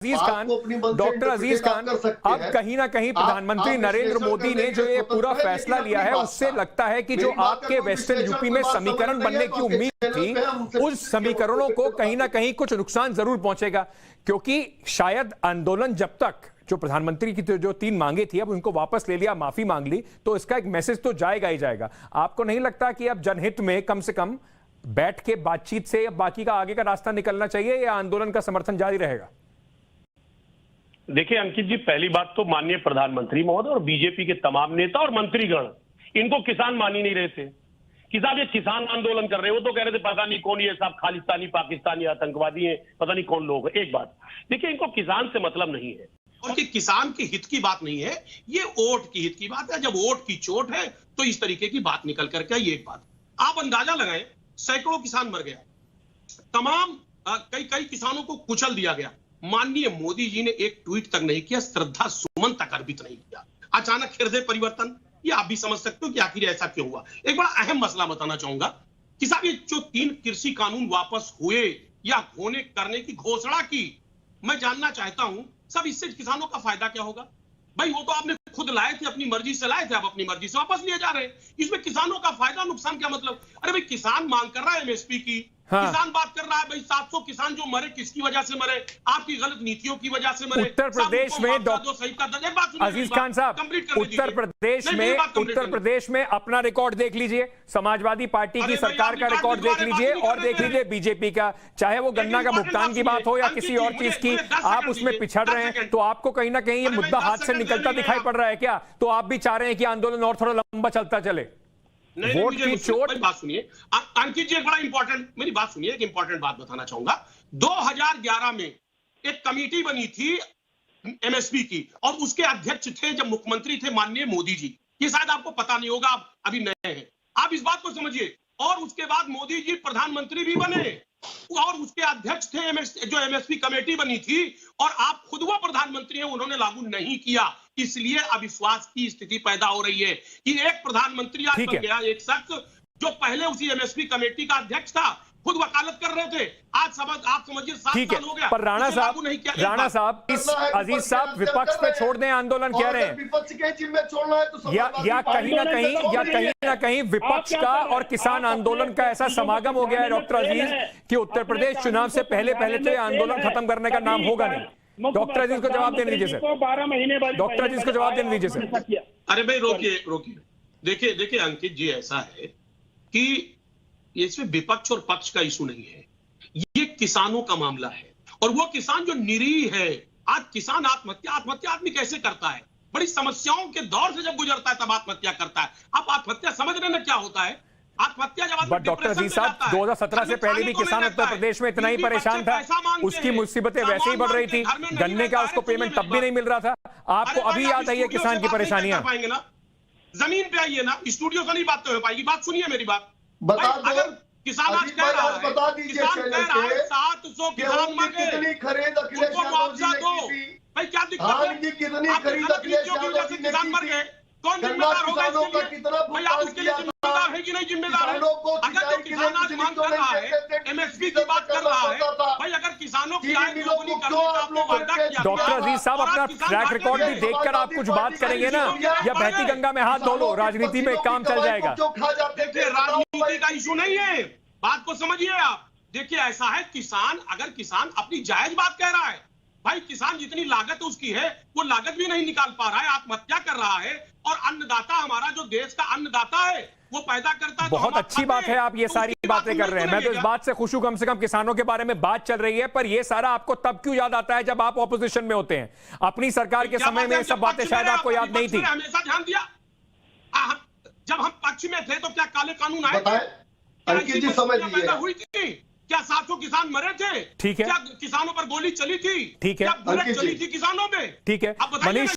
Doctor अजीज खान, अब कहीं ना कहीं प्रधानमंत्री नरेंद्र मोदी ने जो ये पूरा फैसला लिया है, उससे लगता है कि जो आपके वेस्टर्न यूपी में समीकरण बनने की उम्मीद थी, उस समीकरणों को कहीं ना कहीं कुछ नुकसान जरूर पहुंचेगा, क्योंकि शायद आंदोलन जब तक जो प्रधानमंत्री की जो 3 मांगे थी, अब उनको वापस ले लिया, माफी मांग ली, तो इसका एक मैसेज तो जाएगा ही जाएगा। आपको नहीं लगता कि अब जनहित में कम से कम बैठ के बातचीत से बाकी का आगे का रास्ता निकलना चाहिए, या आंदोलन का समर्थन जारी रहेगा? देखिए अंकित जी, पहली बात तो माननीय प्रधानमंत्री महोदय और बीजेपी के तमाम नेता और मंत्रीगण, इनको किसान मान ही नहीं रहे थे कि साहब ये किसान आंदोलन कर रहे हो, तो कह रहे थे पता नहीं कौन ये साहब खालिस्तानी पाकिस्तानी आतंकवादी हैं, पता नहीं कौन लोग हैं। एक बात देखिए, इनको किसान से मतलब नहीं है और कि किसान के हित की बात नहीं है, ये वोट की हित की बात है। जब वोट की चोट है तो इस तरीके की बात निकल करके आई। एक बात आप अंदाजा लगाएं, सैकड़ों किसान मर गया, तमाम कई किसानों को कुचल दिया गया। माननीय मोदी जी ने एक ट्वीट तक नहीं किया, श्रद्धा सुमन तक अर्पित नहीं किया। अचानक हृदय परिवर्तन, ये आप भी समझ सकते हो कि आखिर ऐसा क्यों हुआ। एक बड़ा अहम मसला बताना चाहूंगा कि साहब ये जो 3 कृषि कानून वापस हुए या होने करने की घोषणा की, मैं जानना चाहता हूं सब इससे किसानों का फायदा क्या होगा? भाई वो तो आपने खुद लाए थे, अपनी मर्जी से लाए थे, आप अपनी मर्जी से वापस लिए जा रहे हैं। इसमें किसानों का फायदा नुकसान क्या मतलब? अरे भाई किसान मांग कर रहा है एमएसपी की, हाँ। किसान बात कर रहा है भाई 700 किसान जो मरे किसकी वजह से मरे? आपकी गलत नीतियों की वजह से मरे। उत्तर प्रदेश में अजीज खान साहब, उत्तर प्रदेश में अपना रिकॉर्ड देख लीजिए, समाजवादी पार्टी की सरकार का रिकॉर्ड देख लीजिए, और देख लीजिए बीजेपी का, चाहे वो गन्ना का भुगतान की बात हो या किसी और चीज की, आप उसमें पिछड़ रहे हैं। तो आपको कहीं ना कहीं ये मुद्दा हाथ से निकलता दिखाई पड़ रहा है क्या? तो आप भी चाह रहे हैं कि आंदोलन और थोड़ा लंबा चलता चले? वोट की चोट। बात सुनिए अंकित जी, एक बड़ा इंपॉर्टेंट, मेरी बात सुनिए, एक इंपॉर्टेंट बात बताना चाहूंगा। 2011 में एक कमेटी बनी थी एमएसपी की, और उसके अध्यक्ष थे जब मुख्यमंत्री थे माननीय मोदी जी। ये शायद आपको पता नहीं होगा, आप अभी नए हैं, आप इस बात को समझिए। और उसके बाद मोदी जी प्रधानमंत्री भी बने और उसके अध्यक्ष थे जो एमएसपी कमेटी बनी थी, और आप खुद वो प्रधानमंत्री हैं, उन्होंने लागू नहीं किया। इसलिए अविश्वास की स्थिति पैदा हो रही है कि एक प्रधानमंत्री आज बन गया, एक शख्स जो पहले उसी एमएसपी कमेटी का अध्यक्ष था, खुद वकालत कर रहे थे। आज आप समझिए 7 साल हो गया। पर राणा साहब, अजीज साहब विपक्ष पे छोड़ दें आंदोलन कह रहे हैं, विपक्ष के जिम्मे छोड़ना है तो या कहीं ना कहीं विपक्ष का और किसान आंदोलन का ऐसा समागम हो गया है डॉक्टर अजीज कि उत्तर प्रदेश चुनाव से पहले तो ये आंदोलन खत्म करने का नाम होगा नहीं। डॉक्टर अजीज को जवाब देने दीजिए सर, 12 महीने बाद डॉक्टर अजीज को जवाब देने दीजिए सर। अरे भाई रोकिए, देखिए अंकित जी, ऐसा है कि इसमें विपक्ष और पक्ष का इशू नहीं है, ये किसानों का मामला है। और वो किसान जो निरीह है, आज किसान आत्महत्या आदमी कैसे करता है? बड़ी समस्याओं के दौर से जब गुजरता है तब आत्महत्या करता है। आप आत्महत्या समझ रहे हैं क्या होता है? आत्महत्या जब डॉक्टर अजीज साहब 2017 से पहले भी किसान उत्तर प्रदेश में इतना ही परेशान था, उसकी मुसीबतें वैसे ही बढ़ रही थी, गन्ने का उसको पेमेंट तब भी नहीं मिल रहा था। आपको अभी याद आई है किसान की परेशानियां? जमीन पे आइए ना, स्टूडियो से नहीं बात हो पाएगी। बात सुनिए मेरी बात, अगर किसान आज कह रहा है, बता दीजिए 700 किसान मर गए, कितनी खरीद अखिलेश यादव जी ने की थी? भाई क्या दिक्कत है? कितनी खरीद अखिलेश यादव जी ने किसान मर गए, कौन जिम्मेदार होगा इसके लिए? भाई आप उसके लिए जिम्मेदार है कि नहीं जिम्मेदार है? अगर जो किसान आज मांग कर रहा है, एमएसपी की बात कर रहा है, भाई अगर किसानों की आय दोगुनी करने का आपने वादा किया। डॉक्टर अजीज साहब, अपना ट्रैक रिकॉर्ड भी देखकर आप कुछ बात करेंगे ना, या बहती गंगा में हाथ धो लो, राजनीति में काम चल जाएगा? देखिए राजनीति का इशू नहीं है, बात को समझिए आप। देखिए ऐसा है, अगर किसान अपनी जायज बात कह रहा है, भाई किसान जितनी लागत उसकी है वो लागत भी नहीं निकाल पा रहा है, आत्महत्या कर रहा है, और अन्नदाता हमारा जो देश का अन्नदाता है वो पैदा करता है। बहुत अच्छी बात है, आप ये सारी बातें कर रहे हैं, मैं तो इस बात से खुश हूं, कम से कम किसानों के बारे में बात चल रही है। पर ये सारा आपको तब क्यों याद आता है जब आप ऑपोजिशन में होते हैं? अपनी सरकार के समय में सब बातें शायद आपको याद नहीं थी। हमेशा ध्यान दिया, जब हम पक्ष में थे तो क्या काले कानून आए? हुई थी क्या? 700 किसान मरे थे? ठीक है। क्या किसानों पर गोली चली थी? ठीक है। क्या बुलेट चली थी किसानों पे? ठीक है। मनीष